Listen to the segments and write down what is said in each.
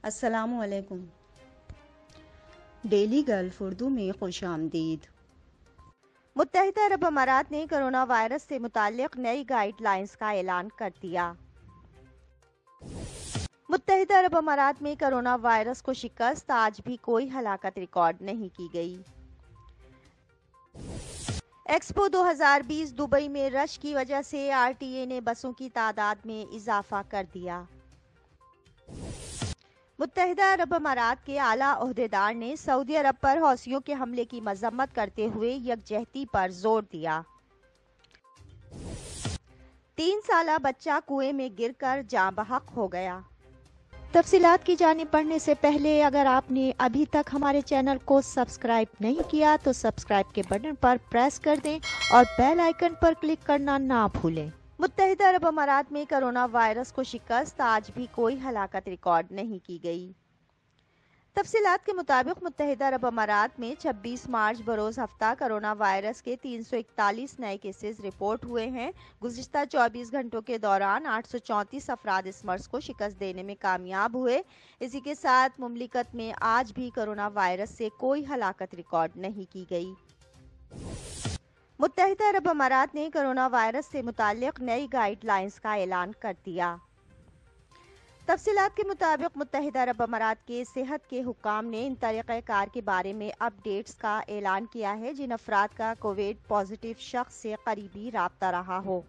السلام علیکم۔ Daily golf Urdu میں خوش آمدید۔ متحدہ عرب امارات نے کرونا وائرس سے متعلق نئی گائیڈ لائنز کا اعلان کر دیا۔ متحدہ عرب امارات میں کرونا وائرس کو شکست، آج بھی کوئی ہلاکت ریکارڈ نہیں کی گئی۔ ایکسپو 2020 دبئی میں رش کی وجہ سے RTA نے بسوں کی تعداد میں اضافہ کر دیا۔ متحدہ عرب امارات کے اعلیٰ عہدیدار نے سعودی عرب پر حوثیوں کے حملے کی مذمت کرتے ہوئے یکجہتی پر زور دیا۔ 3 سالہ بچہ کنویں میں گر کر جاں بحق ہو گیا۔ تفصیلات کی جانب بڑھنے سے پہلے اگر آپ نے ابھی تک ہمارے چینل کو سبسکرائب نہیں کیا تو سبسکرائب کے بٹن پر پریس کر دیں اور بیل آئیکن پر کلک کرنا نہ بھولیں۔ متحدہ عرب امارات میں کرونا وائرس کو شکست، آج بھی کوئی ہلاکت ریکارڈ نہیں کی گئی۔ تفصیلات کے مطابق متحدہ عرب امارات میں 26 مارچ بروز ہفتہ کرونا وائرس کے 341 نئے کیسز رپورٹ ہوئے ہیں۔ گزشتہ 24 گھنٹوں کے دوران 834 افراد اس مرض کو شکست دینے میں کامیاب ہوئے۔ اسی کے ساتھ مملکت میں آج بھی کرونا وائرس سے کوئی ہلاکت ریکارڈ نہیں کی گئی۔ متحدہ عرب امارات نے کرونا وائرس سے متعلق نئی گائیڈ لائنز کا اعلان کر دیا۔ تفصیلات کے مطابق متحدہ عرب امارات کے صحت کے حکام نے ان طریقہ کار کے بارے میں اپ ڈیٹس کا اعلان کیا ہے جن افراد کا کووڈ پازیٹیو شخص سے قریبی رابطہ رہا ہو۔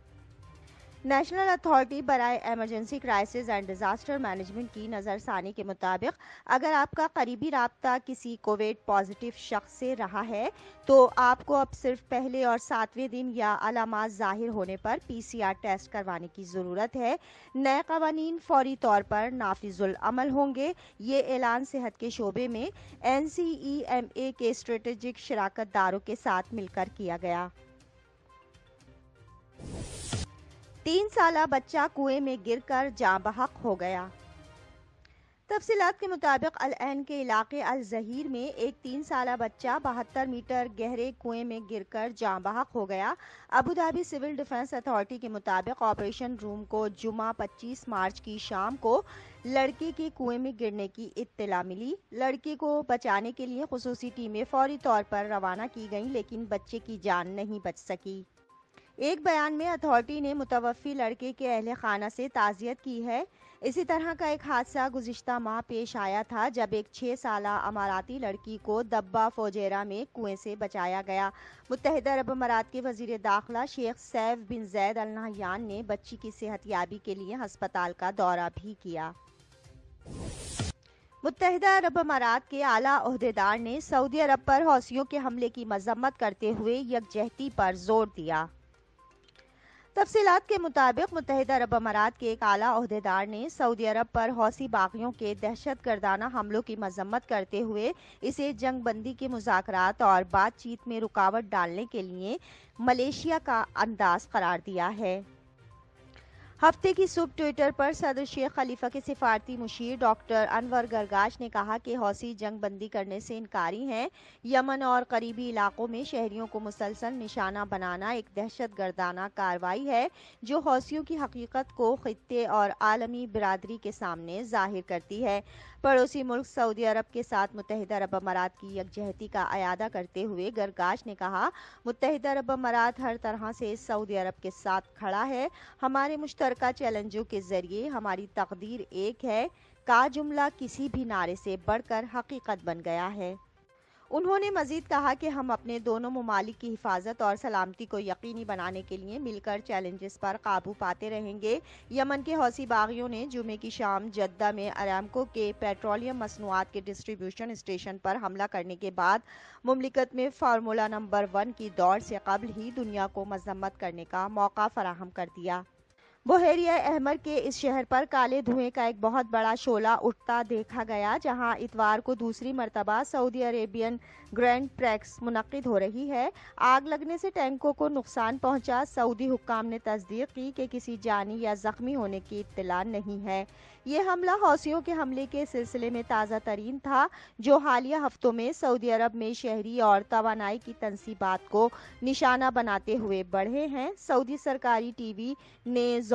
نیشنل اتھارٹی برائے emergency crisis and disaster management کی نظر ثانی کے مطابق اگر آپ کا قریبی رابطہ کسی کووڈ پازیٹیو شخص سے رہا ہے تو آپ کو اب صرف پہلے اور 7ویں دن یا علامات ظاہر ہونے پر PCR ٹیسٹ کروانے کی ضرورت ہے۔ نئے قوانین فوری طور پر نافذ العمل ہوں گے۔ یہ اعلان صحت کے شعبے میں NCEMA کے اسٹریٹجک شراکت داروں کے ساتھ مل کر کیا گیا۔ 3 سالہ بچہ کنویں میں گر کر جاں بحق ہو گیا۔ تفصیلات کے مطابق العین کے علاقے الظہیر میں ایک 3 سالہ بچہ 72 میٹر گہرے کنویں میں گر کر جاں بحق ہو گیا۔ ابوظہبی سول ڈیفنس اتھارٹی کے مطابق آپریشن روم کو جمعہ 25 مارچ کی شام کو لڑکے کے کنویں میں گرنے کی اطلاع ملی۔ لڑکے کو بچانے کے لیے خصوصی ٹیمیں فوری طور پر روانہ کی گئیں لیکن بچے کی جان نہیں بچ سکی۔ ایک بیان میں اتھارٹی نے متوفی لڑکے کے اہل خانہ سے تعزیت کی ہے۔ اسی طرح کا ایک حادثہ گزشتہ ماہ پیش آیا تھا جب ایک 6 سالہ اماراتی لڑکی کو دبہ فوجیرہ میں کنویں سے بچایا گیا۔ متحدہ عرب امارات کے وزیر داخلہ شیخ سیف بن زید ال نہیان نے بچی کی صحت یابی کے لیے ہسپتال کا دورہ بھی کیا۔ متحدہ عرب امارات کے اعلیٰ عہدیدار نے سعودی عرب پر حوثیوں کے حملے کی مذمت کرتے ہوئے یکجہتی پر زور دیا۔ تفصیلات کے مطابق متحدہ عرب امارات کے ایک اعلیٰ عہدیدار نے سعودی عرب پر حوثی باغیوں کے دہشت گردانہ حملوں کی مذمت کرتے ہوئے اسے جنگ بندی کے مذاکرات اور بات چیت میں رکاوٹ ڈالنے کے لیے ملیشیا کا انداز قرار دیا ہے۔ ہفتے کی صبح ٹوئٹر پر صدر شیخ خلیفہ کے سفارتی مشیر ڈاکٹر انور گرگاش نے کہا کہ حوثی جنگ بندی کرنے سے انکاری ہیں۔ یمن اور قریبی علاقوں میں شہریوں کو مسلسل نشانہ بنانا ایک دہشت گردانہ کارروائی ہے جو حوثیوں کی حقیقت کو خطے اور عالمی برادری کے سامنے ظاہر کرتی ہے۔ پڑوسی ملک سعودی عرب کے ساتھ متحدہ عرب امارات کی یکجہتی کا اعادہ کرتے ہوئے گرگاش نے کہا متحدہ عرب امارات ہر طرح سے سعودی عرب کے ساتھ کھڑا ہے۔ ہمارے مشترکہ چیلنجوں کے ذریعے ہماری تقدیر ایک ہے کا جملہ کسی بھی نعرے سے بڑھ کر حقیقت بن گیا ہے۔ انہوں نے مزید کہا کہ ہم اپنے دونوں ممالک کی حفاظت اور سلامتی کو یقینی بنانے کے لیے مل کر چیلنجز پر قابو پاتے رہیں گے۔ یمن کے حوثی باغیوں نے جمعے کی شام جدہ میں اریمکو کے پیٹرولیم مصنوعات کے ڈسٹریبیوشن اسٹیشن پر حملہ کرنے کے بعد مملکت میں فارمولا نمبر 1 کی دوڑ سے قبل ہی دنیا کو مذمت کرنے کا موقع فراہم کر دیا۔ بحیرہ احمر کے اس شہر پر کالے دھوئیں کا ایک بہت بڑا شعلہ اٹھتا دیکھا گیا جہاں اتوار کو دوسری مرتبہ سعودی عربین گرینڈ پریکس منعقد ہو رہی ہے۔ آگ لگنے سے ٹینکوں کو نقصان پہنچا۔ سعودی حکام نے تصدیق کی کہ کسی جانی یا زخمی ہونے کی اطلاع نہیں ہے۔ یہ حملہ حوثیوں کے حملے کے سلسلے میں تازہ ترین تھا جو حالیہ ہفتوں میں سعودی عرب میں شہری اور توانائی کی تنصیبات کو نشانہ بناتے ہوئے بڑھے ہیں۔ سعودی سرکاری ٹی وی نے